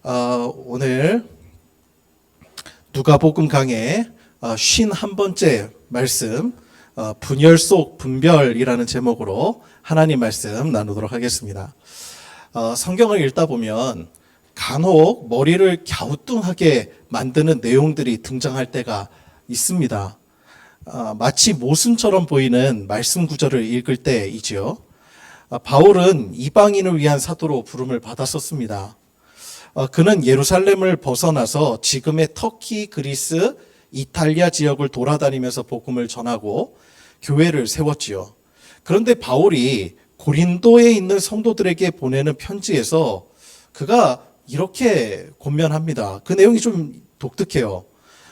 오늘 누가복음 강의 51번째 말씀, 분열 속 분별이라는 제목으로 하나님 말씀 나누도록 하겠습니다. 성경을 읽다 보면 간혹 머리를 갸우뚱하게 만드는 내용들이 등장할 때가 있습니다. 마치 모순처럼 보이는 말씀 구절을 읽을 때이지요. 바울은 이방인을 위한 사도로 부름을 받았었습니다. 그는 예루살렘을 벗어나서 지금의 터키, 그리스, 이탈리아 지역을 돌아다니면서 복음을 전하고 교회를 세웠지요. 그런데 바울이 고린도에 있는 성도들에게 보내는 편지에서 그가 이렇게 권면합니다. 그 내용이 좀 독특해요.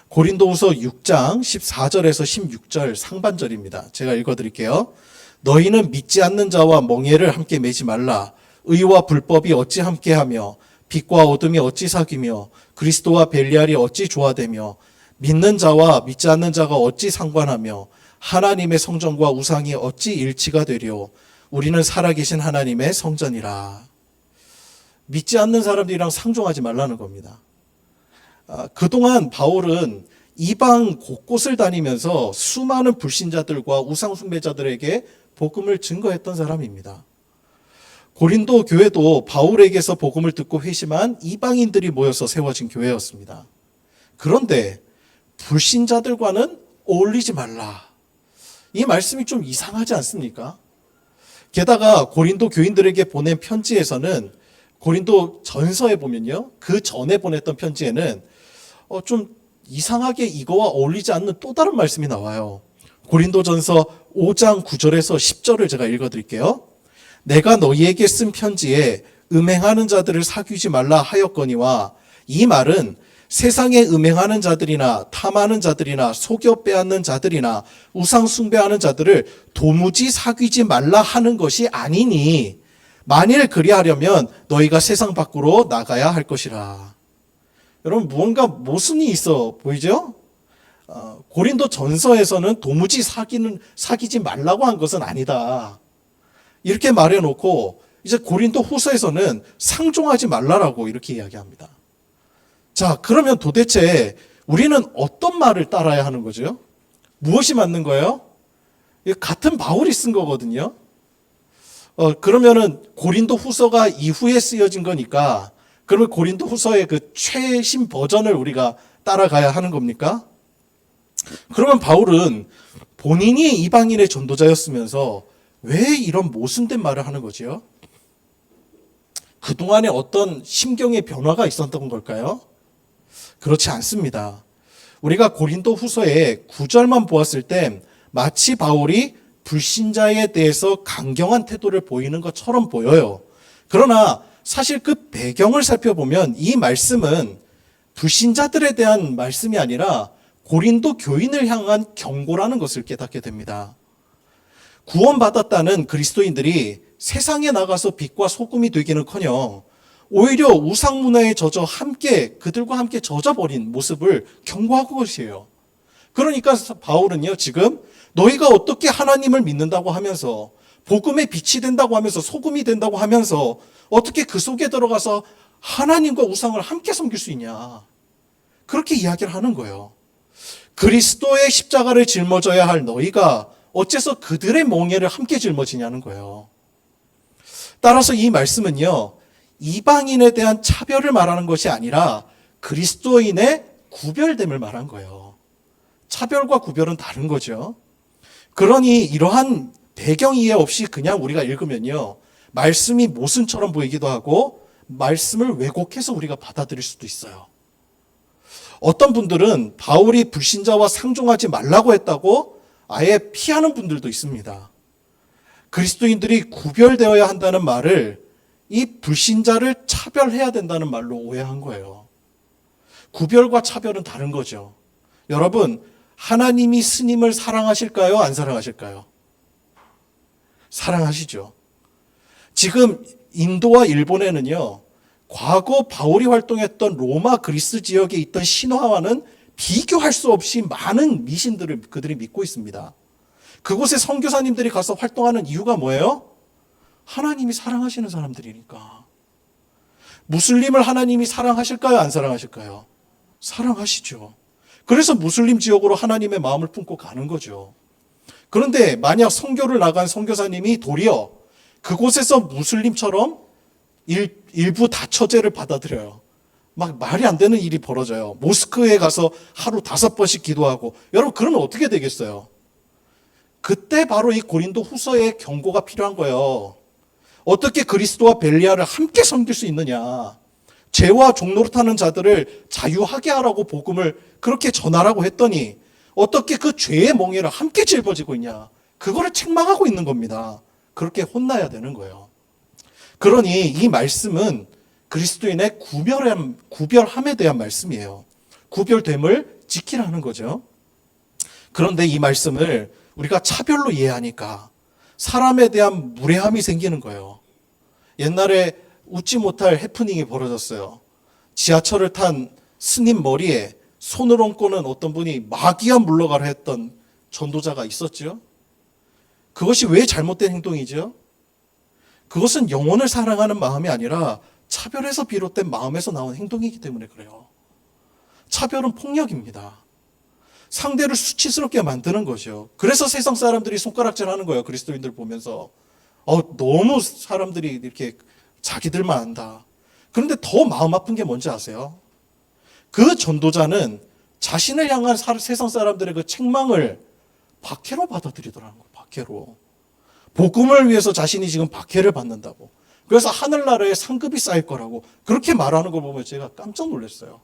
고린도후서 6장 14절에서 16절 상반절입니다. 제가 읽어드릴게요. 너희는 믿지 않는 자와 멍에를 함께 매지 말라. 의와 불법이 어찌 함께하며 빛과 어둠이 어찌 사귀며 그리스도와 벨리알이 어찌 조화되며 믿는 자와 믿지 않는 자가 어찌 상관하며 하나님의 성전과 우상이 어찌 일치가 되려. 우리는 살아계신 하나님의 성전이라. 믿지 않는 사람들이랑 상종하지 말라는 겁니다. 그동안 바울은 이방 곳곳을 다니면서 수많은 불신자들과 우상 숭배자들에게 복음을 증거했던 사람입니다. 고린도 교회도 바울에게서 복음을 듣고 회심한 이방인들이 모여서 세워진 교회였습니다. 그런데 불신자들과는 어울리지 말라. 이 말씀이 좀 이상하지 않습니까? 게다가 고린도 교인들에게 보낸 편지에서는 고린도 전서에 보면요. 그 전에 보냈던 편지에는 좀 이상하게 이거와 어울리지 않는 또 다른 말씀이 나와요. 고린도 전서 5장 9절에서 10절을 제가 읽어드릴게요. 내가 너희에게 쓴 편지에 음행하는 자들을 사귀지 말라 하였거니와 이 말은 세상에 음행하는 자들이나 탐하는 자들이나 속여 빼앗는 자들이나 우상 숭배하는 자들을 도무지 사귀지 말라 하는 것이 아니니 만일 그리하려면 너희가 세상 밖으로 나가야 할 것이라. 여러분 무언가 모순이 있어 보이죠? 고린도 전서에서는 도무지 사귀지 말라고 한 것은 아니다. 이렇게 말해놓고 이제 고린도 후서에서는 상종하지 말라라고 이렇게 이야기합니다. 자, 그러면 도대체 우리는 어떤 말을 따라야 하는 거죠? 무엇이 맞는 거예요? 같은 바울이 쓴 거거든요. 그러면은 고린도 후서가 이후에 쓰여진 거니까 그러면 고린도 후서의 그 최신 버전을 우리가 따라가야 하는 겁니까? 그러면 바울은 본인이 이방인의 전도자였으면서 왜 이런 모순된 말을 하는 거지요? 그동안에 어떤 심경의 변화가 있었던 걸까요? 그렇지 않습니다. 우리가 고린도 후서의 9절만 보았을 땐 마치 바울이 불신자에 대해서 강경한 태도를 보이는 것처럼 보여요. 그러나 사실 그 배경을 살펴보면 이 말씀은 불신자들에 대한 말씀이 아니라 고린도 교인을 향한 경고라는 것을 깨닫게 됩니다. 구원받았다는 그리스도인들이 세상에 나가서 빛과 소금이 되기는커녕 오히려 우상 문화에 젖어 그들과 함께 젖어버린 모습을 경고하고 것이에요. 그러니까 바울은요, 지금 너희가 어떻게 하나님을 믿는다고 하면서 복음의 빛이 된다고 하면서 소금이 된다고 하면서 어떻게 그 속에 들어가서 하나님과 우상을 함께 섬길 수 있냐. 그렇게 이야기를 하는 거예요. 그리스도의 십자가를 짊어져야 할 너희가 어째서 그들의 멍에를 함께 짊어지냐는 거예요. 따라서 이 말씀은요, 이방인에 대한 차별을 말하는 것이 아니라 그리스도인의 구별됨을 말한 거예요. 차별과 구별은 다른 거죠. 그러니 이러한 배경 이해 없이 그냥 우리가 읽으면요, 말씀이 모순처럼 보이기도 하고 말씀을 왜곡해서 우리가 받아들일 수도 있어요. 어떤 분들은 바울이 불신자와 상종하지 말라고 했다고 아예 피하는 분들도 있습니다. 그리스도인들이 구별되어야 한다는 말을 이 불신자를 차별해야 된다는 말로 오해한 거예요. 구별과 차별은 다른 거죠. 여러분, 하나님이 스님을 사랑하실까요? 안 사랑하실까요? 사랑하시죠. 지금 인도와 일본에는요, 과거 바울이 활동했던 로마 그리스 지역에 있던 신화와는 비교할 수 없이 많은 미신들을 그들이 믿고 있습니다. 그곳에 선교사님들이 가서 활동하는 이유가 뭐예요? 하나님이 사랑하시는 사람들이니까. 무슬림을 하나님이 사랑하실까요? 안 사랑하실까요? 사랑하시죠. 그래서 무슬림 지역으로 하나님의 마음을 품고 가는 거죠. 그런데 만약 선교를 나간 선교사님이 도리어 그곳에서 무슬림처럼 일부 다처제를 받아들여요. 막 말이 안 되는 일이 벌어져요. 모스크에 가서 하루 5번씩 기도하고. 여러분, 그러면 어떻게 되겠어요? 그때 바로 이 고린도 후서의 경고가 필요한 거예요. 어떻게 그리스도와 벨리알을 함께 섬길 수 있느냐. 죄와 종노릇하는 자들을 자유하게 하라고 복음을 그렇게 전하라고 했더니 어떻게 그 죄의 멍에를 함께 짊어지고 있냐. 그거를 책망하고 있는 겁니다. 그렇게 혼나야 되는 거예요. 그러니 이 말씀은 그리스도인의 구별함에 대한 말씀이에요. 구별됨을 지키라는 거죠. 그런데 이 말씀을 우리가 차별로 이해하니까 사람에 대한 무례함이 생기는 거예요. 옛날에 웃지 못할 해프닝이 벌어졌어요. 지하철을 탄 스님 머리에 손을 얹고는 어떤 분이 마귀야 물러가라 했던 전도자가 있었죠. 그것이 왜 잘못된 행동이죠? 그것은 영혼을 사랑하는 마음이 아니라 차별에서 비롯된 마음에서 나온 행동이기 때문에 그래요. 차별은 폭력입니다. 상대를 수치스럽게 만드는 거죠. 그래서 세상 사람들이 손가락질하는 거예요. 그리스도인들 보면서. 너무 사람들이 이렇게 자기들만 안다. 그런데 더 마음 아픈 게 뭔지 아세요? 그 전도자는 자신을 향한 세상 사람들의 그 책망을 박해로 받아들이더라는 거예요. 박해로. 복음을 위해서 자신이 지금 박해를 받는다고. 그래서 하늘나라에 상급이 쌓일 거라고 그렇게 말하는 걸 보면 제가 깜짝 놀랐어요.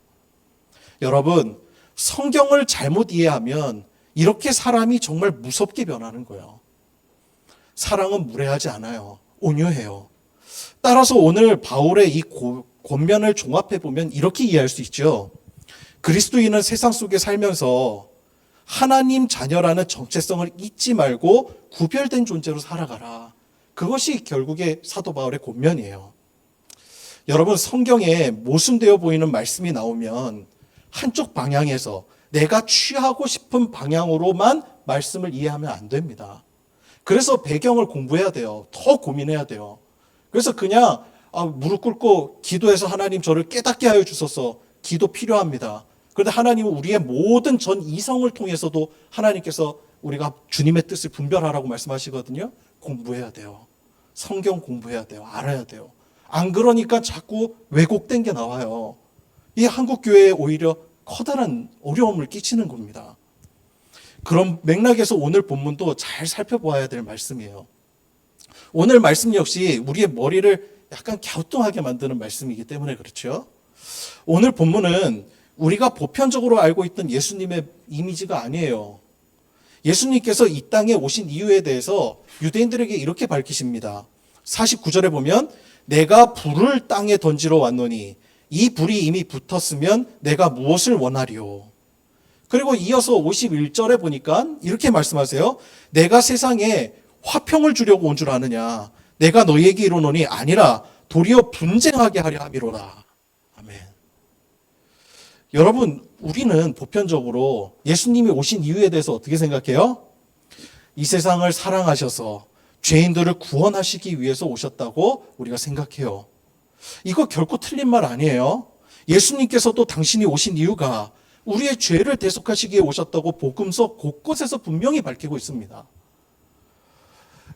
여러분, 성경을 잘못 이해하면 이렇게 사람이 정말 무섭게 변하는 거예요. 사랑은 무례하지 않아요. 온유해요. 따라서 오늘 바울의 이 권면을 종합해 보면 이렇게 이해할 수 있죠. 그리스도인은 세상 속에 살면서 하나님 자녀라는 정체성을 잊지 말고 구별된 존재로 살아가라. 그것이 결국에 사도 바울의 권면이에요. 여러분, 성경에 모순되어 보이는 말씀이 나오면 한쪽 방향에서 내가 취하고 싶은 방향으로만 말씀을 이해하면 안 됩니다. 그래서 배경을 공부해야 돼요. 더 고민해야 돼요. 그래서 그냥 무릎 꿇고 기도해서 하나님 저를 깨닫게 하여 주소서. 기도 필요합니다. 그런데 하나님은 우리의 모든 전 이성을 통해서도 하나님께서 우리가 주님의 뜻을 분별하라고 말씀하시거든요. 공부해야 돼요. 성경 공부해야 돼요. 알아야 돼요. 안 그러니까 자꾸 왜곡된 게 나와요. 이 한국 교회에 오히려 커다란 어려움을 끼치는 겁니다. 그런 맥락에서 오늘 본문도 잘 살펴보아야 될 말씀이에요. 오늘 말씀 역시 우리의 머리를 약간 갸우뚱하게 만드는 말씀이기 때문에 그렇죠. 오늘 본문은 우리가 보편적으로 알고 있던 예수님의 이미지가 아니에요. 예수님께서 이 땅에 오신 이유에 대해서 유대인들에게 이렇게 밝히십니다. 49절에 보면 내가 불을 땅에 던지러 왔노니 이 불이 이미 붙었으면 내가 무엇을 원하리요. 그리고 이어서 51절에 보니까 이렇게 말씀하세요. 내가 세상에 화평을 주려고 온 줄 아느냐. 내가 너희에게 이르노니 아니라 도리어 분쟁하게 하려 함이로라. 아멘. 여러분, 우리는 보편적으로 예수님이 오신 이유에 대해서 어떻게 생각해요? 이 세상을 사랑하셔서 죄인들을 구원하시기 위해서 오셨다고 우리가 생각해요. 이거 결코 틀린 말 아니에요. 예수님께서도 당신이 오신 이유가 우리의 죄를 대속하시기에 오셨다고 복음서 곳곳에서 분명히 밝히고 있습니다.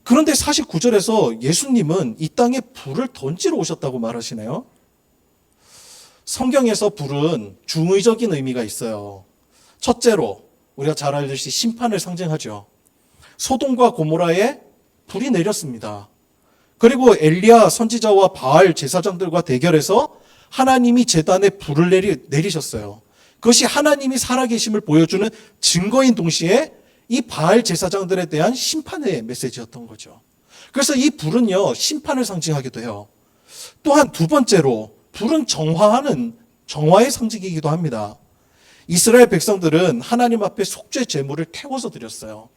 그런데 49절에서 예수님은 이 땅에 불을 던지러 오셨다고 말하시네요. 성경에서 불은 중의적인 의미가 있어요. 첫째로 우리가 잘 알듯이 심판을 상징하죠. 소돔과 고모라에 불이 내렸습니다. 그리고 엘리야 선지자와 바알 제사장들과 대결해서 하나님이 제단에 불을 내리셨어요. 그것이 하나님이 살아계심을 보여주는 증거인 동시에 이 바알 제사장들에 대한 심판의 메시지였던 거죠. 그래서 이 불은요, 심판을 상징하기도 해요. 또한 두 번째로 불은 정화의 상징이기도 합니다. 이스라엘 백성들은 하나님 앞에 속죄 제물을 태워서 드렸어요.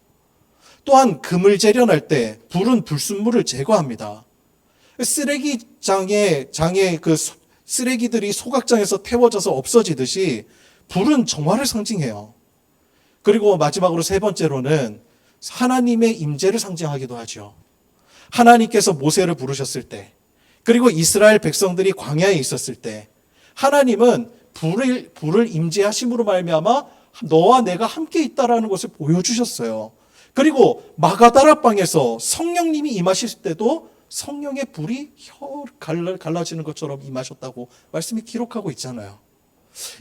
또한 금을 재련할 때 불은 불순물을 제거합니다. 쓰레기장에 그 쓰레기들이 소각장에서 태워져서 없어지듯이 불은 정화를 상징해요. 그리고 마지막으로 세 번째로는 하나님의 임재를 상징하기도 하죠. 하나님께서 모세를 부르셨을 때 그리고 이스라엘 백성들이 광야에 있었을 때 하나님은 불을 임재하심으로 말미암아 너와 내가 함께 있다라는 것을 보여주셨어요. 그리고 마가다라 방에서 성령님이 임하실 때도 성령의 불이 혀를 갈라지는 것처럼 임하셨다고 말씀이 기록하고 있잖아요.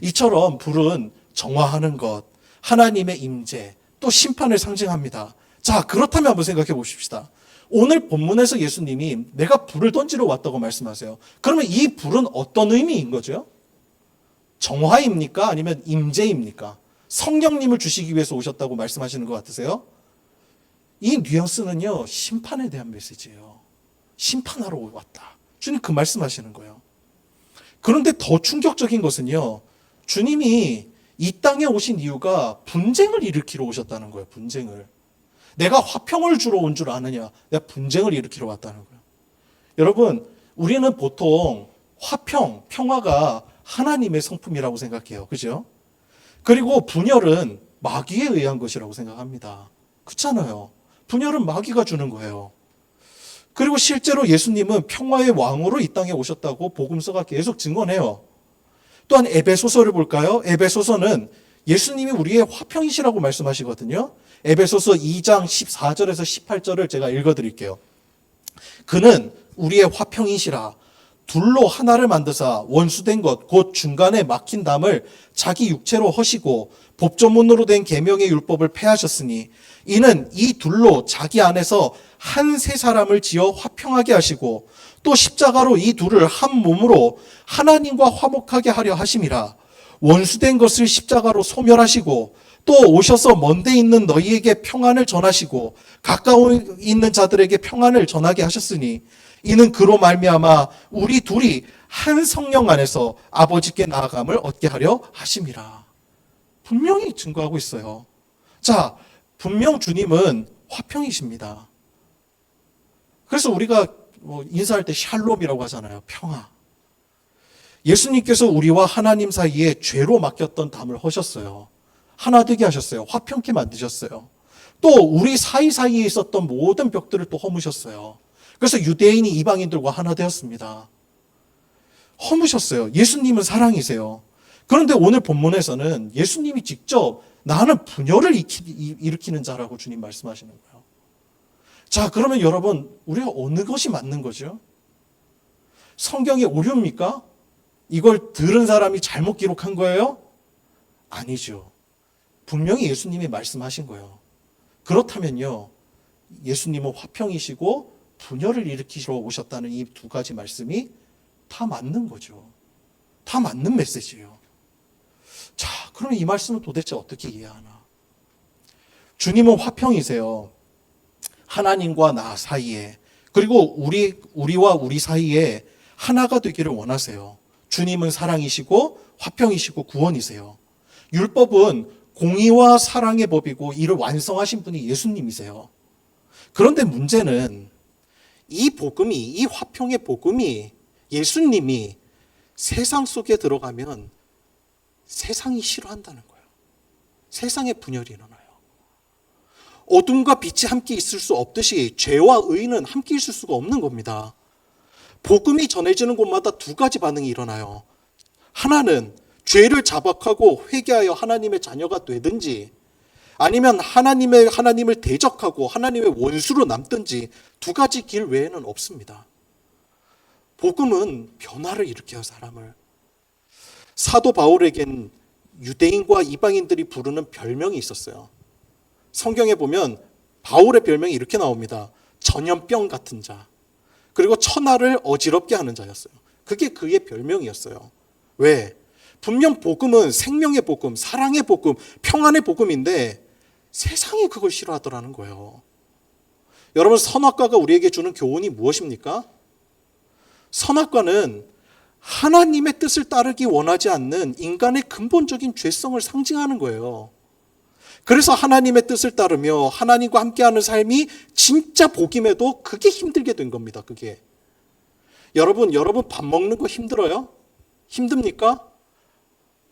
이처럼 불은 정화하는 것, 하나님의 임재, 또 심판을 상징합니다. 자, 그렇다면 한번 생각해 보십시다. 오늘 본문에서 예수님이 내가 불을 던지러 왔다고 말씀하세요. 그러면 이 불은 어떤 의미인 거죠? 정화입니까? 아니면 임재입니까? 성령님을 주시기 위해서 오셨다고 말씀하시는 것 같으세요? 이 뉘앙스는요, 심판에 대한 메시지예요. 심판하러 왔다. 주님 그 말씀하시는 거예요. 그런데 더 충격적인 것은요, 주님이 이 땅에 오신 이유가 분쟁을 일으키러 오셨다는 거예요. 분쟁을. 내가 화평을 주러 온 줄 아느냐? 내가 분쟁을 일으키러 왔다는 거예요. 여러분, 우리는 보통 화평, 평화가 하나님의 성품이라고 생각해요. 그죠? 그리고 분열은 마귀에 의한 것이라고 생각합니다. 그렇잖아요. 분열은 마귀가 주는 거예요. 그리고 실제로 예수님은 평화의 왕으로 이 땅에 오셨다고 복음서가 계속 증언해요. 또한 에베소서를 볼까요? 에베소서는 예수님이 우리의 화평이시라고 말씀하시거든요. 에베소서 2장 14절에서 18절을 제가 읽어드릴게요. 그는 우리의 화평이시라. 둘로 하나를 만드사 원수된 것 곧 중간에 막힌 담을 자기 육체로 허시고 법조문으로 된 계명의 율법을 폐하셨으니 이는 이 둘로 자기 안에서 한 세 사람을 지어 화평하게 하시고 또 십자가로 이 둘을 한 몸으로 하나님과 화목하게 하려 하심이라. 원수된 것을 십자가로 소멸하시고 또 오셔서 먼데 있는 너희에게 평안을 전하시고 가까이 있는 자들에게 평안을 전하게 하셨으니 이는 그로 말미암아 우리 둘이 한 성령 안에서 아버지께 나아감을 얻게 하려 하심이라. 분명히 증거하고 있어요. 자, 분명 주님은 화평이십니다. 그래서 우리가 인사할 때 샬롬이라고 하잖아요. 평화. 예수님께서 우리와 하나님 사이에 죄로 막혔던 담을 허셨어요. 하나 되게 하셨어요. 화평케 만드셨어요. 또 우리 사이사이에 있었던 모든 벽들을 또 허무셨어요. 그래서 유대인이 이방인들과 하나 되었습니다. 허무셨어요. 예수님은 사랑이세요. 그런데 오늘 본문에서는 예수님이 직접 나는 분열을 일으키는 자라고 주님 말씀하시는 거예요. 자, 그러면 여러분, 우리가 어느 것이 맞는 거죠? 성경의 오류입니까? 이걸 들은 사람이 잘못 기록한 거예요? 아니죠. 분명히 예수님이 말씀하신 거예요. 그렇다면요, 예수님은 화평이시고 분열을 일으키시러 오셨다는 이 두 가지 말씀이 다 맞는 거죠. 다 맞는 메시지예요. 자, 그러면 이 말씀은 도대체 어떻게 이해하나? 주님은 화평이세요. 하나님과 나 사이에, 그리고 우리와 우리 사이에 하나가 되기를 원하세요. 주님은 사랑이시고 화평이시고 구원이세요. 율법은 공의와 사랑의 법이고 이를 완성하신 분이 예수님이세요. 그런데 문제는 이 화평의 복음이, 예수님이 세상 속에 들어가면 세상이 싫어한다는 거예요. 세상에 분열이 일어나요. 어둠과 빛이 함께 있을 수 없듯이 죄와 의는 함께 있을 수가 없는 겁니다. 복음이 전해지는 곳마다 두 가지 반응이 일어나요. 하나는 죄를 자박하고 회개하여 하나님의 자녀가 되든지, 아니면 하나님을 대적하고 하나님의 원수로 남든지, 두 가지 길 외에는 없습니다. 복음은 변화를 일으켜요, 사람을. 사도 바울에겐 유대인과 이방인들이 부르는 별명이 있었어요. 성경에 보면 바울의 별명이 이렇게 나옵니다. 전염병 같은 자. 그리고 천하를 어지럽게 하는 자였어요. 그게 그의 별명이었어요. 왜? 분명 복음은 생명의 복음, 사랑의 복음, 평안의 복음인데 세상이 그걸 싫어하더라는 거예요. 여러분, 선악과가 우리에게 주는 교훈이 무엇입니까? 선악과는 하나님의 뜻을 따르기 원하지 않는 인간의 근본적인 죄성을 상징하는 거예요. 그래서 하나님의 뜻을 따르며 하나님과 함께하는 삶이 진짜 복임에도 그게 힘들게 된 겁니다. 그게. 여러분 밥 먹는 거 힘들어요? 힘듭니까?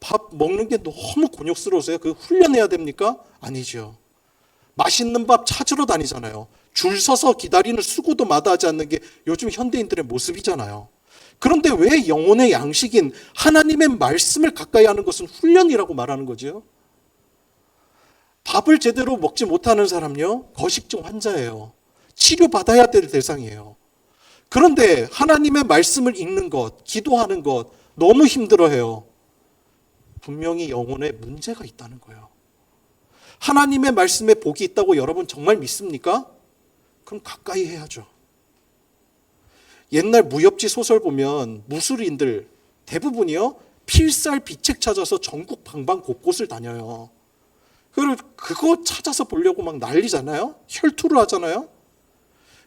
밥 먹는 게 너무 곤욕스러우세요? 그 훈련해야 됩니까? 아니죠. 맛있는 밥 찾으러 다니잖아요. 줄 서서 기다리는 수고도 마다하지 않는 게 요즘 현대인들의 모습이잖아요. 그런데 왜 영혼의 양식인 하나님의 말씀을 가까이 하는 것은 훈련이라고 말하는 거죠? 밥을 제대로 먹지 못하는 사람요, 거식증 환자예요. 치료받아야 될 대상이에요. 그런데 하나님의 말씀을 읽는 것, 기도하는 것 너무 힘들어해요. 분명히 영혼에 문제가 있다는 거예요. 하나님의 말씀에 복이 있다고 여러분 정말 믿습니까? 그럼 가까이 해야죠. 옛날 무협지 소설 보면 무술인들 대부분이요, 필살비책 찾아서 전국 방방 곳곳을 다녀요. 그리고 그거 찾아서 보려고 막 난리잖아요. 혈투를 하잖아요.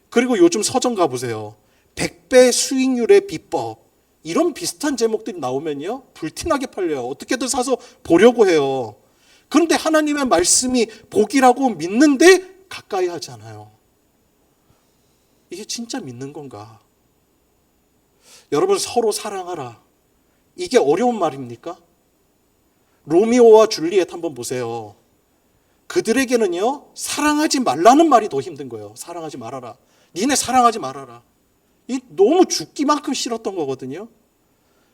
그리고 요즘 서점 가보세요. 100배 수익률의 비법, 이런 비슷한 제목들이 나오면요, 불티나게 팔려요. 어떻게든 사서 보려고 해요. 그런데 하나님의 말씀이 복이라고 믿는데 가까이 하지 않아요. 이게 진짜 믿는 건가? 여러분, 서로 사랑하라, 이게 어려운 말입니까? 로미오와 줄리엣 한번 보세요. 그들에게는요, 사랑하지 말라는 말이 더 힘든 거예요. 사랑하지 말아라. 니네 사랑하지 말아라. 이 너무 죽기만큼 싫었던 거거든요.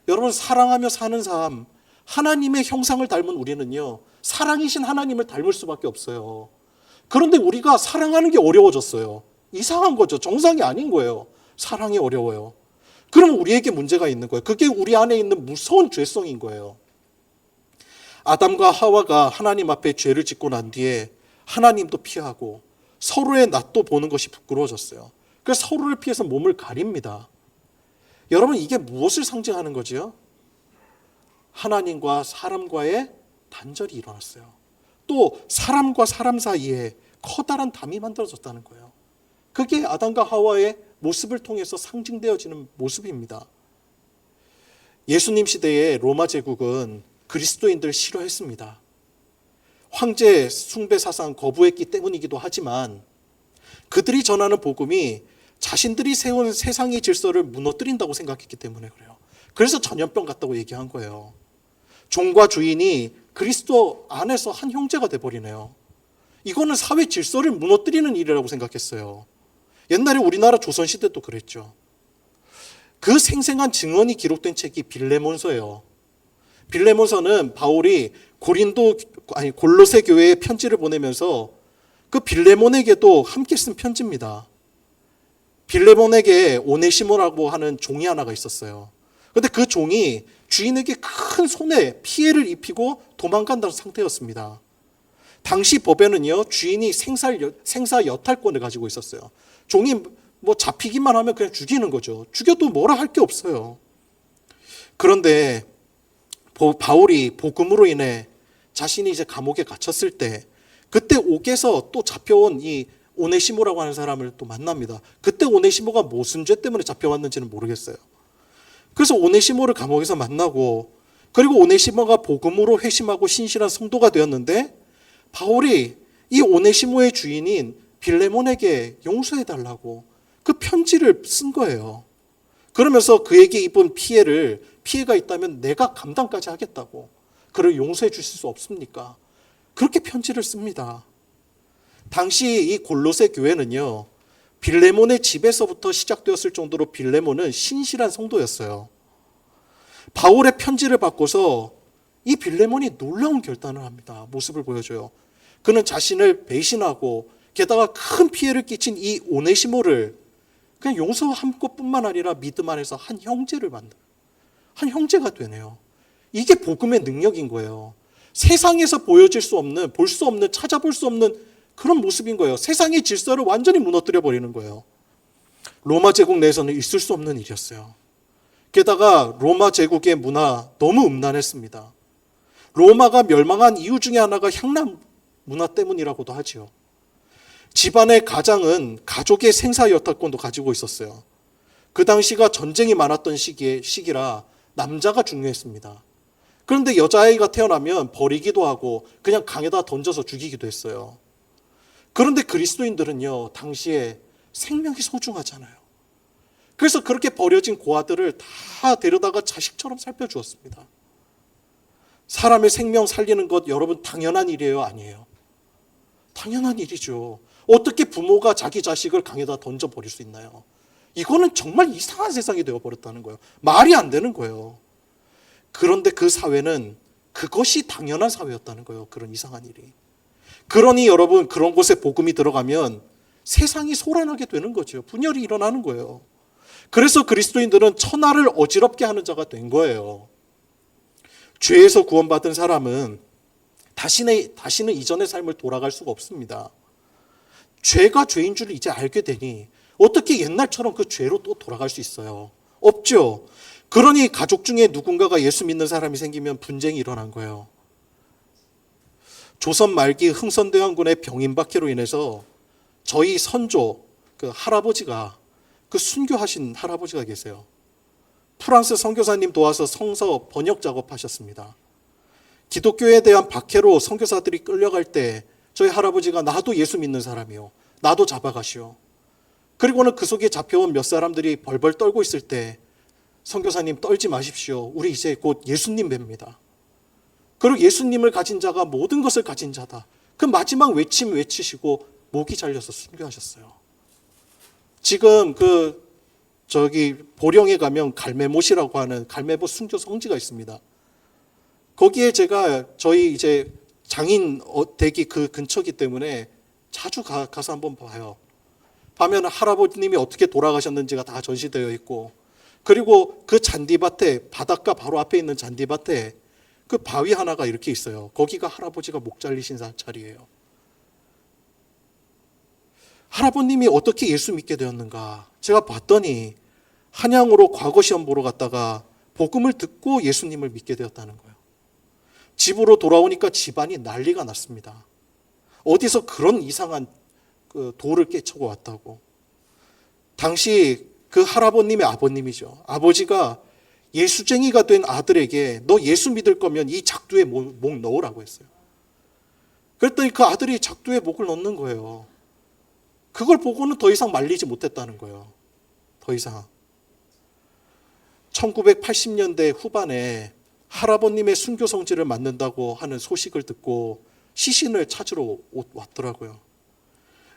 여러분, 사랑하며 사는 삶, 하나님의 형상을 닮은 우리는요, 사랑이신 하나님을 닮을 수밖에 없어요. 그런데 우리가 사랑하는 게 어려워졌어요. 이상한 거죠. 정상이 아닌 거예요. 사랑이 어려워요. 그럼 우리에게 문제가 있는 거예요. 그게 우리 안에 있는 무서운 죄성인 거예요. 아담과 하와가 하나님 앞에 죄를 짓고 난 뒤에 하나님도 피하고 서로의 낯도 보는 것이 부끄러워졌어요. 그래서 서로를 피해서 몸을 가립니다. 여러분, 이게 무엇을 상징하는 거지요? 하나님과 사람과의 단절이 일어났어요. 또 사람과 사람 사이에 커다란 담이 만들어졌다는 거예요. 그게 아담과 하와의 모습을 통해서 상징되어지는 모습입니다. 예수님 시대의 로마 제국은 그리스도인들을 싫어했습니다. 황제 숭배 사상 거부했기 때문이기도 하지만 그들이 전하는 복음이 자신들이 세운 세상의 질서를 무너뜨린다고 생각했기 때문에 그래요. 그래서 전염병 같다고 얘기한 거예요. 종과 주인이 그리스도 안에서 한 형제가 돼버리네요. 이거는 사회 질서를 무너뜨리는 일이라고 생각했어요. 옛날에 우리나라 조선시대도 그랬죠. 그 생생한 증언이 기록된 책이 빌레몬서예요. 빌레몬서는 바울이 골로새 교회에 편지를 보내면서 그 빌레몬에게도 함께 쓴 편지입니다. 빌레몬에게 오네시모라고 하는 종이 하나가 있었어요. 그런데 그 종이 주인에게 큰 손해, 피해를 입히고 도망간다는 상태였습니다. 당시 법에는요, 주인이 생사 여탈권을 가지고 있었어요. 종이 뭐 잡히기만 하면 그냥 죽이는 거죠. 죽여도 뭐라 할 게 없어요. 그런데 바울이 복음으로 인해 자신이 이제 감옥에 갇혔을 때, 그때 옥에서 또 잡혀온 이 오네시모라고 하는 사람을 또 만납니다. 그때 오네시모가 무슨 죄 때문에 잡혀왔는지는 모르겠어요. 그래서 오네시모를 감옥에서 만나고, 그리고 오네시모가 복음으로 회심하고 신실한 성도가 되었는데, 바울이 이 오네시모의 주인인 빌레몬에게 용서해달라고 그 편지를 쓴 거예요. 그러면서 그에게 입은 피해가 있다면 내가 감당까지 하겠다고. 그를 용서해 주실 수 없습니까? 그렇게 편지를 씁니다. 당시 이 골로새 교회는요, 빌레몬의 집에서부터 시작되었을 정도로 빌레몬은 신실한 성도였어요. 바울의 편지를 받고서 이 빌레몬이 놀라운 결단을 합니다. 모습을 보여줘요. 그는 자신을 배신하고 게다가 큰 피해를 끼친 이 오네시모를 그냥 용서한 것뿐만 아니라 믿음 안에서 한 형제를 만들어요. 한 형제가 되네요. 이게 복음의 능력인 거예요. 세상에서 보여질 수 없는, 볼 수 없는, 찾아볼 수 없는 그런 모습인 거예요. 세상의 질서를 완전히 무너뜨려 버리는 거예요. 로마 제국 내에서는 있을 수 없는 일이었어요. 게다가 로마 제국의 문화 너무 음란했습니다. 로마가 멸망한 이유 중에 하나가 향락 문화 때문이라고도 하지요. 집안의 가장은 가족의 생사 여탈권도 가지고 있었어요. 그 당시가 전쟁이 많았던 시기라 남자가 중요했습니다. 그런데 여자아이가 태어나면 버리기도 하고 그냥 강에다 던져서 죽이기도 했어요. 그런데 그리스도인들은요, 당시에 생명이 소중하잖아요. 그래서 그렇게 버려진 고아들을 다 데려다가 자식처럼 살펴주었습니다. 사람의 생명 살리는 것 여러분 당연한 일이에요, 아니에요? 당연한 일이죠. 어떻게 부모가 자기 자식을 강에다 던져버릴 수 있나요? 이거는 정말 이상한 세상이 되어버렸다는 거예요. 말이 안 되는 거예요. 그런데 그 사회는 그것이 당연한 사회였다는 거예요. 그런 이상한 일이. 그러니 여러분, 그런 곳에 복음이 들어가면 세상이 소란하게 되는 거죠. 분열이 일어나는 거예요. 그래서 그리스도인들은 천하를 어지럽게 하는 자가 된 거예요. 죄에서 구원받은 사람은 다시는 이전의 삶을 돌아갈 수가 없습니다. 죄가 죄인 줄 이제 알게 되니 어떻게 옛날처럼 그 죄로 또 돌아갈 수 있어요? 없죠. 그러니 가족 중에 누군가가 예수 믿는 사람이 생기면 분쟁이 일어난 거예요. 조선 말기 흥선대원군의 병인박해로 인해서 저희 선조 그 할아버지가, 그 순교하신 할아버지가 계세요. 프랑스 선교사님 도와서 성서 번역 작업하셨습니다. 기독교에 대한 박해로 선교사들이 끌려갈 때 저희 할아버지가 나도 예수 믿는 사람이요, 나도 잡아가시오. 그리고는 그 속에 잡혀온 몇 사람들이 벌벌 떨고 있을 때 선교사님 떨지 마십시오. 우리 이제 곧 예수님 뵙니다. 그리고 예수님을 가진 자가 모든 것을 가진 자다. 그 마지막 외침 외치시고 목이 잘려서 순교하셨어요. 지금 보령에 가면 갈매못이라고 하는 갈매못 순교 성지가 있습니다. 거기에 제가 저희 이제 장인 댁이 그 근처이기 때문에 자주 가서 한번 봐요. 가면 할아버님이 어떻게 돌아가셨는지가 다 전시되어 있고, 그리고 그 잔디밭에, 바닷가 바로 앞에 있는 잔디밭에 그 바위 하나가 이렇게 있어요. 거기가 할아버지가 목 잘리신 자리예요. 할아버님이 어떻게 예수 믿게 되었는가? 제가 봤더니 한양으로 과거 시험 보러 갔다가 복음을 듣고 예수님을 믿게 되었다는 거예요. 집으로 돌아오니까 집안이 난리가 났습니다. 어디서 그런 이상한 그 돌을 깨쳐고 왔다고. 당시 그 할아버님의 아버님이죠. 아버지가 예수쟁이가 된 아들에게 너 예수 믿을 거면 이 작두에 목 넣으라고 했어요. 그랬더니 그 아들이 작두에 목을 넣는 거예요. 그걸 보고는 더 이상 말리지 못했다는 거예요. 더 이상. 1980년대 후반에 할아버님의 순교 성지를 만든다고 하는 소식을 듣고 시신을 찾으러 왔더라고요.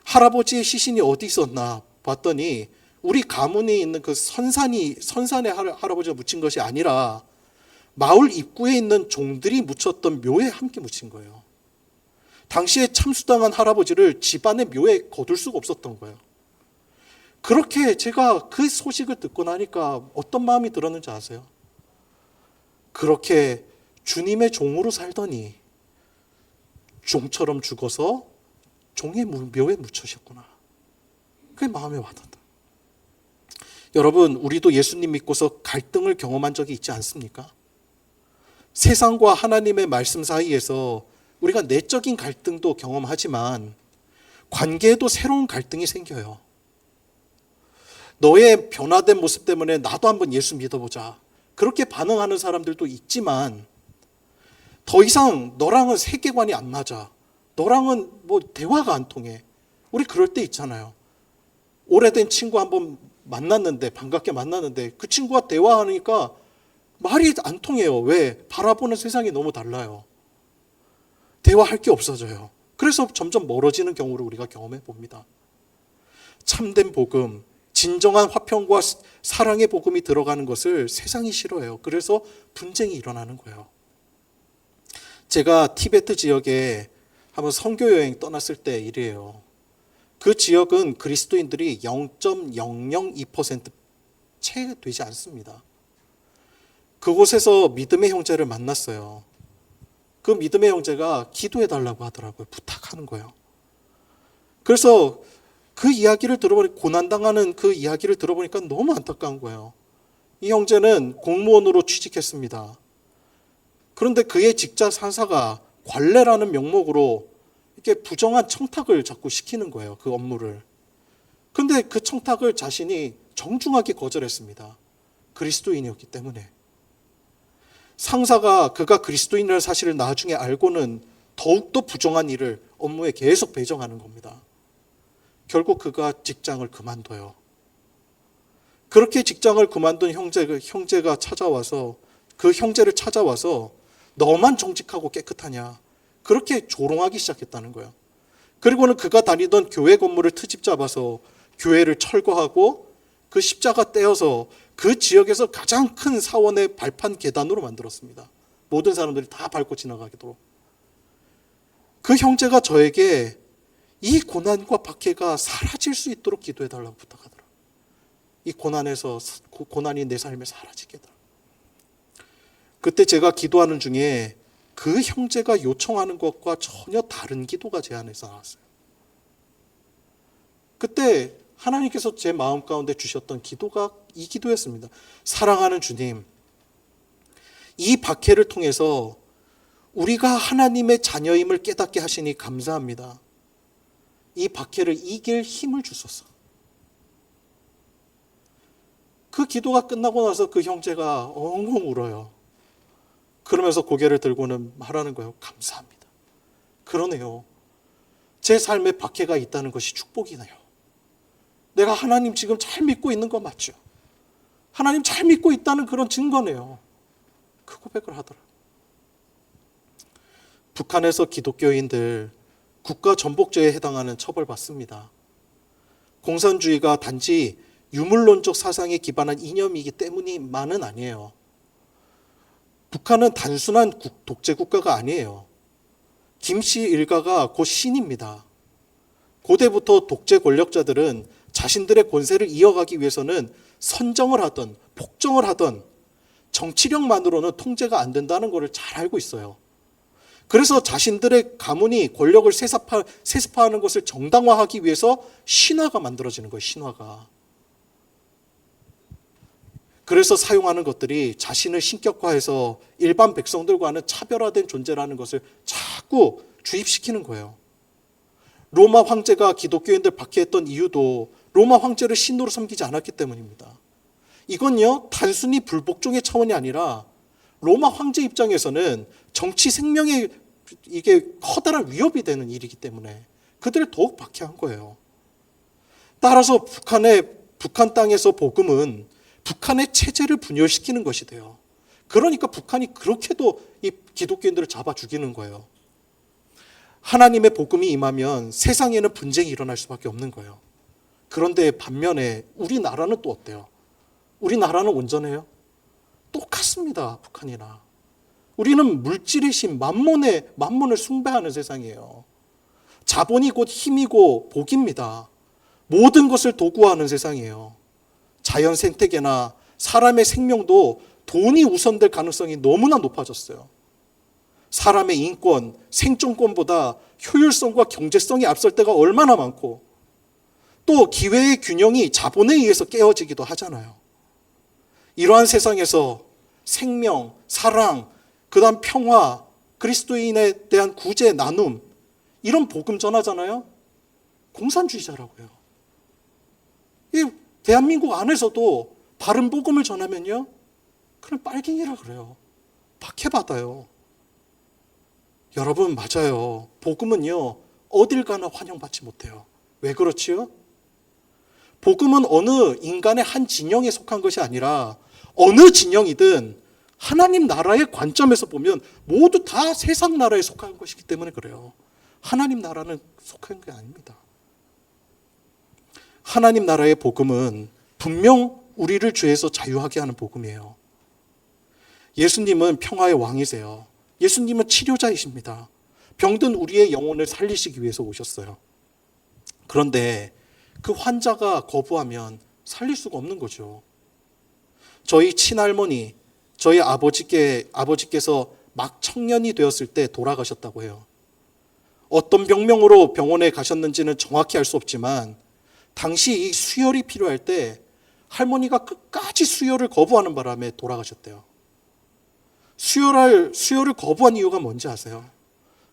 할아버지의 시신이 어디 있었나 봤더니 우리 가문이 있는 그 선산에 할아버지가 묻힌 것이 아니라 마을 입구에 있는 종들이 묻혔던 묘에 함께 묻힌 거예요. 당시에 참수당한 할아버지를 집안의 묘에 거둘 수가 없었던 거예요. 그렇게 제가 그 소식을 듣고 나니까 어떤 마음이 들었는지 아세요? 그렇게 주님의 종으로 살더니 종처럼 죽어서 종의 묘에 묻혀셨구나. 그게 마음에 와닿다. 여러분, 우리도 예수님 믿고서 갈등을 경험한 적이 있지 않습니까? 세상과 하나님의 말씀 사이에서 우리가 내적인 갈등도 경험하지만 관계에도 새로운 갈등이 생겨요. 너의 변화된 모습 때문에 나도 한번 예수 믿어보자. 그렇게 반응하는 사람들도 있지만 더 이상 너랑은 세계관이 안 맞아. 너랑은 뭐 대화가 안 통해. 우리 그럴 때 있잖아요. 오래된 친구 한번 만났는데, 반갑게 만났는데 그 친구와 대화하니까 말이 안 통해요. 왜? 바라보는 세상이 너무 달라요. 대화할 게 없어져요. 그래서 점점 멀어지는 경우를 우리가 경험해 봅니다. 참된 복음, 진정한 화평과 사랑의 복음이 들어가는 것을 세상이 싫어해요. 그래서 분쟁이 일어나는 거예요. 제가 티베트 지역에 한번 선교 여행 떠났을 때 일이에요. 그 지역은 그리스도인들이 0.002% 채 되지 않습니다. 그곳에서 믿음의 형제를 만났어요. 그 믿음의 형제가 기도해 달라고 하더라고요. 부탁하는 거예요. 그래서 그 이야기를 들어보니, 고난당하는 그 이야기를 들어보니까 너무 안타까운 거예요. 이 형제는 공무원으로 취직했습니다. 그런데 그의 직장 상사가 관례라는 명목으로 이렇게 부정한 청탁을 자꾸 시키는 거예요. 그 업무를. 그런데 그 청탁을 자신이 정중하게 거절했습니다. 그리스도인이었기 때문에. 상사가 그가 그리스도인이라는 사실을 나중에 알고는 더욱더 부정한 일을 업무에 계속 배정하는 겁니다. 결국 그가 직장을 그만둬요. 그렇게 직장을 그만둔 형제가 찾아와서, 그 형제를 찾아와서 너만 정직하고 깨끗하냐, 그렇게 조롱하기 시작했다는 거예요. 그리고는 그가 다니던 교회 건물을 트집 잡아서 교회를 철거하고 그 십자가 떼어서 그 지역에서 가장 큰 사원의 발판 계단으로 만들었습니다. 모든 사람들이 다 밟고 지나가도록. 그 형제가 저에게 이 고난과 박해가 사라질 수 있도록 기도해달라고 부탁하더라고요. 이 고난이 내 삶에 사라지게 해달라고. 그때 제가 기도하는 중에 그 형제가 요청하는 것과 전혀 다른 기도가 제 안에서 나왔어요. 그때 하나님께서 제 마음 가운데 주셨던 기도가 이 기도였습니다. 사랑하는 주님, 이 박해를 통해서 우리가 하나님의 자녀임을 깨닫게 하시니 감사합니다. 이 박해를 이길 힘을 주소서. 그 기도가 끝나고 나서 그 형제가 엉엉 울어요. 그러면서 고개를 들고는 말하는 거예요. 감사합니다. 그러네요. 제 삶에 박해가 있다는 것이 축복이네요. 내가 하나님 지금 잘 믿고 있는 거 맞죠? 하나님 잘 믿고 있다는 그런 증거네요. 그 고백을 하더라. 북한에서 기독교인들 국가 전복죄에 해당하는 처벌받습니다. 공산주의가 단지 유물론적 사상에 기반한 이념이기 때문만은 아니에요. 북한은 단순한 독재 국가가 아니에요. 김씨 일가가 곧 신입니다. 고대부터 독재 권력자들은 자신들의 권세를 이어가기 위해서는 선정을 하던 폭정을 하던 정치력만으로는 통제가 안 된다는 것을 잘 알고 있어요. 그래서 자신들의 가문이 권력을 세습화하는 것을 정당화하기 위해서 신화가 만들어지는 거예요. 신화가. 그래서 사용하는 것들이 자신을 신격화해서 일반 백성들과는 차별화된 존재라는 것을 자꾸 주입시키는 거예요. 로마 황제가 기독교인들 박해했던 이유도 로마 황제를 신으로 섬기지 않았기 때문입니다. 이건요, 단순히 불복종의 차원이 아니라 로마 황제 입장에서는 정치 생명에 이게 커다란 위협이 되는 일이기 때문에 그들을 더욱 박해한 거예요. 따라서 북한 땅에서 복음은 북한의 체제를 분열시키는 것이 돼요. 그러니까 북한이 그렇게도 이 기독교인들을 잡아 죽이는 거예요. 하나님의 복음이 임하면 세상에는 분쟁이 일어날 수밖에 없는 거예요. 그런데 반면에 우리나라는 또 어때요? 우리나라는 온전해요? 똑같습니다. 북한이나. 우리는 물질의 신, 만몬을 숭배하는 세상이에요. 자본이 곧 힘이고 복입니다. 모든 것을 도구화하는 세상이에요. 자연 생태계나 사람의 생명도 돈이 우선될 가능성이 너무나 높아졌어요. 사람의 인권, 생존권보다 효율성과 경제성이 앞설 때가 얼마나 많고 또 기회의 균형이 자본에 의해서 깨어지기도 하잖아요. 이러한 세상에서 생명, 사랑, 그다음 평화, 그리스도인에 대한 구제, 나눔 이런 복음 전하잖아요. 공산주의자라고요. 이 대한민국 안에서도 바른 복음을 전하면요, 그냥 빨갱이라 그래요. 박해받아요. 여러분 맞아요. 복음은요 어딜 가나 환영받지 못해요. 왜 그렇지요? 복음은 어느 인간의 한 진영에 속한 것이 아니라 어느 진영이든 하나님 나라의 관점에서 보면 모두 다 세상 나라에 속한 것이기 때문에 그래요. 하나님 나라는 속한 게 아닙니다. 하나님 나라의 복음은 분명 우리를 죄에서 자유하게 하는 복음이에요. 예수님은 평화의 왕이세요. 예수님은 치료자이십니다. 병든 우리의 영혼을 살리시기 위해서 오셨어요. 그런데 그 환자가 거부하면 살릴 수가 없는 거죠. 저희 친할머니, 저희 아버지께서 막 청년이 되었을 때 돌아가셨다고 해요. 어떤 병명으로 병원에 가셨는지는 정확히 알 수 없지만 당시 이 수혈이 필요할 때 할머니가 끝까지 수혈을 거부하는 바람에 돌아가셨대요. 수혈을 거부한 이유가 뭔지 아세요?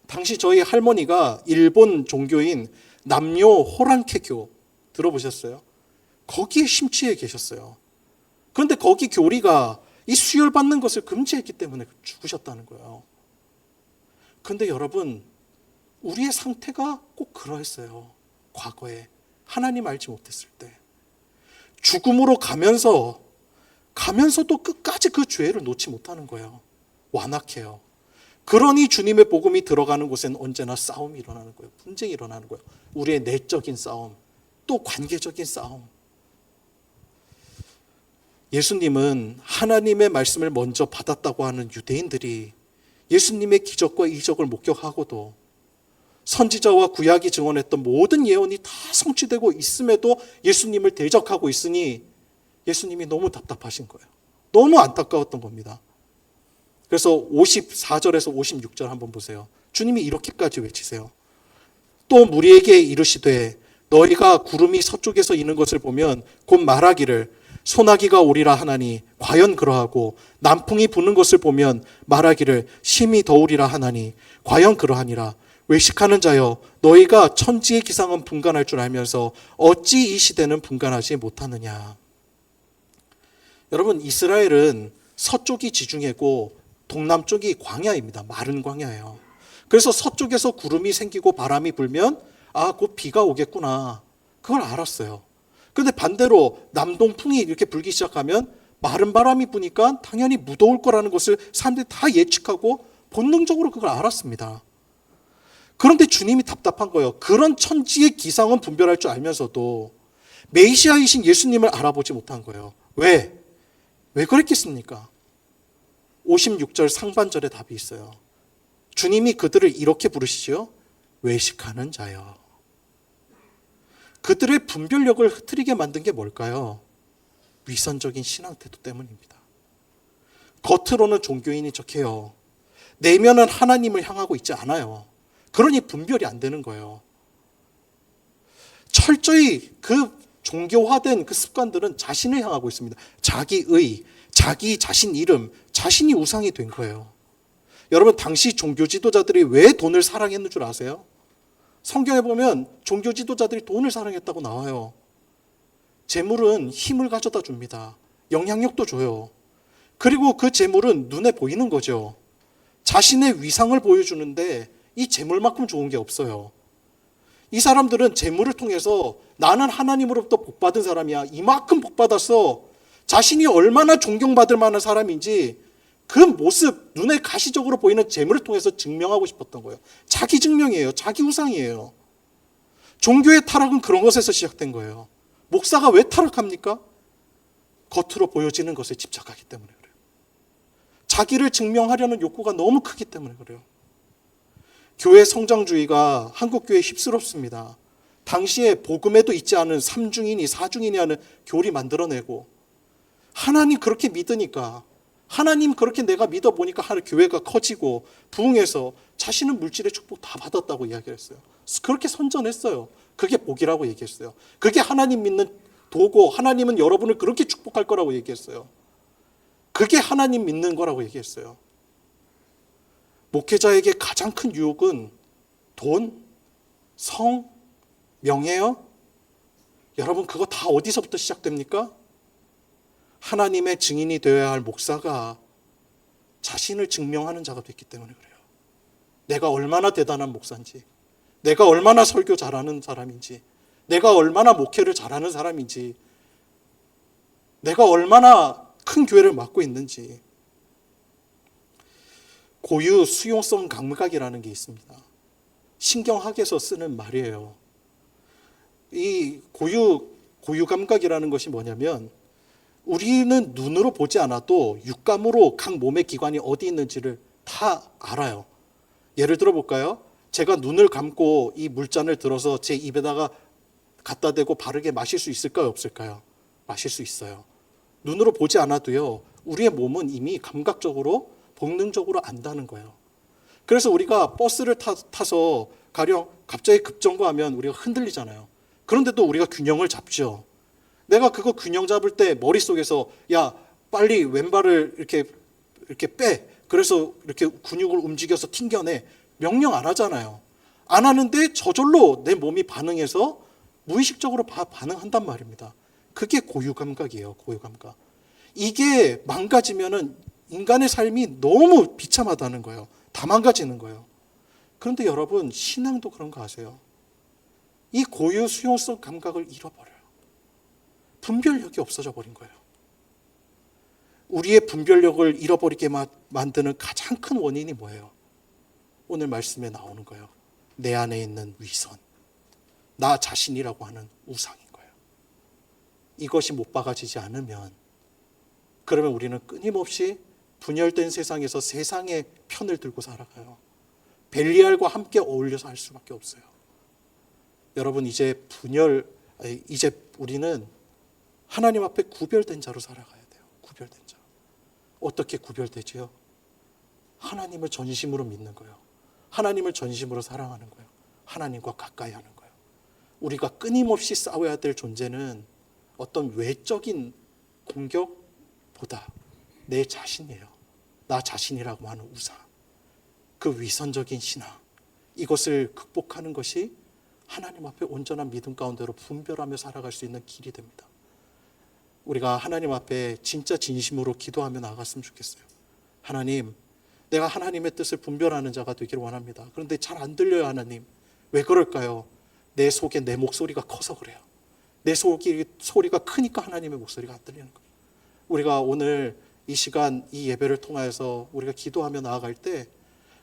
당시 저희 할머니가 일본 종교인 남녀 호랑케교 들어보셨어요? 거기에 심취해 계셨어요. 그런데 거기 교리가 이 수혈 받는 것을 금지했기 때문에 죽으셨다는 거예요. 그런데 여러분, 우리의 상태가 꼭 그러했어요. 과거에 하나님 알지 못했을 때 죽음으로 가면서도 끝까지 그 죄를 놓지 못하는 거예요. 완악해요. 그러니 주님의 복음이 들어가는 곳에는 언제나 싸움이 일어나는 거예요. 분쟁이 일어나는 거예요. 우리의 내적인 싸움, 또 관계적인 싸움. 예수님은 하나님의 말씀을 먼저 받았다고 하는 유대인들이 예수님의 기적과 이적을 목격하고도 선지자와 구약이 증언했던 모든 예언이 다 성취되고 있음에도 예수님을 대적하고 있으니 예수님이 너무 답답하신 거예요. 너무 안타까웠던 겁니다. 그래서 54절에서 56절 한번 보세요. 주님이 이렇게까지 외치세요. 또 무리에게 이르시되 너희가 구름이 서쪽에서 이는 것을 보면 곧 말하기를 소나기가 오리라 하나니 과연 그러하고 남풍이 부는 것을 보면 말하기를 심히 더우리라 하나니 과연 그러하니라. 외식하는 자여 너희가 천지의 기상은 분간할 줄 알면서 어찌 이 시대는 분간하지 못하느냐. 여러분, 이스라엘은 서쪽이 지중해고 동남쪽이 광야입니다. 마른 광야예요. 그래서 서쪽에서 구름이 생기고 바람이 불면 곧 비가 오겠구나. 그걸 알았어요. 그런데 반대로 남동풍이 이렇게 불기 시작하면 마른 바람이 부니까 당연히 무더울 거라는 것을 사람들이 다 예측하고 본능적으로 그걸 알았습니다. 그런데 주님이 답답한 거예요. 그런 천지의 기상은 분별할 줄 알면서도 메시아이신 예수님을 알아보지 못한 거예요. 왜? 왜 그랬겠습니까? 56절 상반절에 답이 있어요. 주님이 그들을 이렇게 부르시죠. 외식하는 자여. 그들의 분별력을 흐트리게 만든 게 뭘까요? 위선적인 신앙 태도 때문입니다. 겉으로는 종교인인 척해요. 내면은 하나님을 향하고 있지 않아요. 그러니 분별이 안 되는 거예요. 철저히 그 종교화된 그 습관들은 자신을 향하고 있습니다. 자기의, 자기 자신 이름, 자신이 우상이 된 거예요. 여러분, 당시 종교 지도자들이 왜 돈을 사랑했는 줄 아세요? 성경에 보면 종교 지도자들이 돈을 사랑했다고 나와요. 재물은 힘을 가져다 줍니다. 영향력도 줘요. 그리고 그 재물은 눈에 보이는 거죠. 자신의 위상을 보여주는데 이 재물만큼 좋은 게 없어요. 이 사람들은 재물을 통해서 나는 하나님으로부터 복받은 사람이야. 이만큼 복받았어. 자신이 얼마나 존경받을 만한 사람인지 그 모습, 눈에 가시적으로 보이는 재물을 통해서 증명하고 싶었던 거예요. 자기 증명이에요. 자기 우상이에요. 종교의 타락은 그런 것에서 시작된 거예요. 목사가 왜 타락합니까? 겉으로 보여지는 것에 집착하기 때문에 그래요. 자기를 증명하려는 욕구가 너무 크기 때문에 그래요. 교회 성장주의가 한국교회에 휩쓸었습니다. 당시에 복음에도 있지 않은 삼중이니 사중이니 하는 교리 만들어내고 하나님 그렇게 믿으니까 하나님 그렇게 내가 믿어보니까 교회가 커지고 부흥해서 자신은 물질의 축복 다 받았다고 이야기했어요. 그렇게 선전했어요. 그게 복이라고 얘기했어요. 그게 하나님 믿는 도고 하나님은 여러분을 그렇게 축복할 거라고 얘기했어요. 그게 하나님 믿는 거라고 얘기했어요. 목회자에게 가장 큰 유혹은 돈, 성, 명예요? 여러분 그거 다 어디서부터 시작됩니까? 하나님의 증인이 되어야 할 목사가 자신을 증명하는 자가 됐기 때문에 그래요. 내가 얼마나 대단한 목사인지, 내가 얼마나 설교 잘하는 사람인지, 내가 얼마나 목회를 잘하는 사람인지, 내가 얼마나 큰 교회를 맡고 있는지. 고유 수용성 감각이라는 게 있습니다. 신경학에서 쓰는 말이에요. 이 고유 감각이라는 것이 뭐냐면 우리는 눈으로 보지 않아도 육감으로 각 몸의 기관이 어디 있는지를 다 알아요. 예를 들어 볼까요? 제가 눈을 감고 이 물잔을 들어서 제 입에다가 갖다 대고 바르게 마실 수 있을까요? 없을까요? 마실 수 있어요. 눈으로 보지 않아도요. 우리의 몸은 이미 감각적으로 본능적으로 안다는 거예요. 그래서 우리가 버스를 타서 가령 갑자기 급정거하면 우리가 흔들리잖아요. 그런데도 우리가 균형을 잡죠. 내가 그거 균형 잡을 때 머릿속에서 야 빨리 왼발을 이렇게 빼. 그래서 이렇게 근육을 움직여서 튕겨내. 명령 안 하잖아요. 안 하는데 저절로 내 몸이 반응해서 무의식적으로 반응한단 말입니다. 그게 고유감각이에요. 고유감각. 이게 망가지면은 인간의 삶이 너무 비참하다는 거예요. 다 망가지는 거예요. 그런데 여러분 신앙도 그런 거 아세요? 이 고유 수용성 감각을 잃어버려요. 분별력이 없어져 버린 거예요. 우리의 분별력을 잃어버리게 만드는 가장 큰 원인이 뭐예요? 오늘 말씀에 나오는 거예요. 내 안에 있는 위선, 나 자신이라고 하는 우상인 거예요. 이것이 못 박아지지 않으면, 그러면 우리는 끊임없이 분열된 세상에서 세상의 편을 들고 살아가요. 벨리알과 함께 어울려서 할 수밖에 없어요. 여러분, 이제 우리는 하나님 앞에 구별된 자로 살아가야 돼요. 구별된 자. 어떻게 구별되지요? 하나님을 전심으로 믿는 거예요. 하나님을 전심으로 사랑하는 거예요. 하나님과 가까이 하는 거예요. 우리가 끊임없이 싸워야 될 존재는 어떤 외적인 공격보다 내 자신이에요. 나 자신이라고 하는 우상, 그 위선적인 신앙, 이것을 극복하는 것이 하나님 앞에 온전한 믿음 가운데로 분별하며 살아갈 수 있는 길이 됩니다. 우리가 하나님 앞에 진짜 진심으로 기도하며 나아갔으면 좋겠어요. 하나님, 내가 하나님의 뜻을 분별하는 자가 되기를 원합니다. 그런데 잘 안 들려요, 하나님. 왜 그럴까요? 내 속에 내 목소리가 커서 그래요. 내 속이 소리가 크니까 하나님의 목소리가 안 들리는 거예요. 우리가 오늘 이 시간, 이 예배를 통하여서 우리가 기도하며 나아갈 때,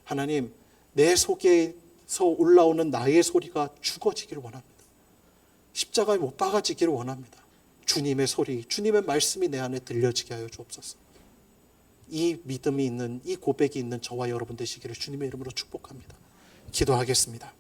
하나님, 내 속에서 올라오는 나의 소리가 죽어지기를 원합니다. 십자가에 못 박아지기를 원합니다. 주님의 소리, 주님의 말씀이 내 안에 들려지게 하여 주옵소서. 이 믿음이 있는, 이 고백이 있는 저와 여러분 되시기를 주님의 이름으로 축복합니다. 기도하겠습니다.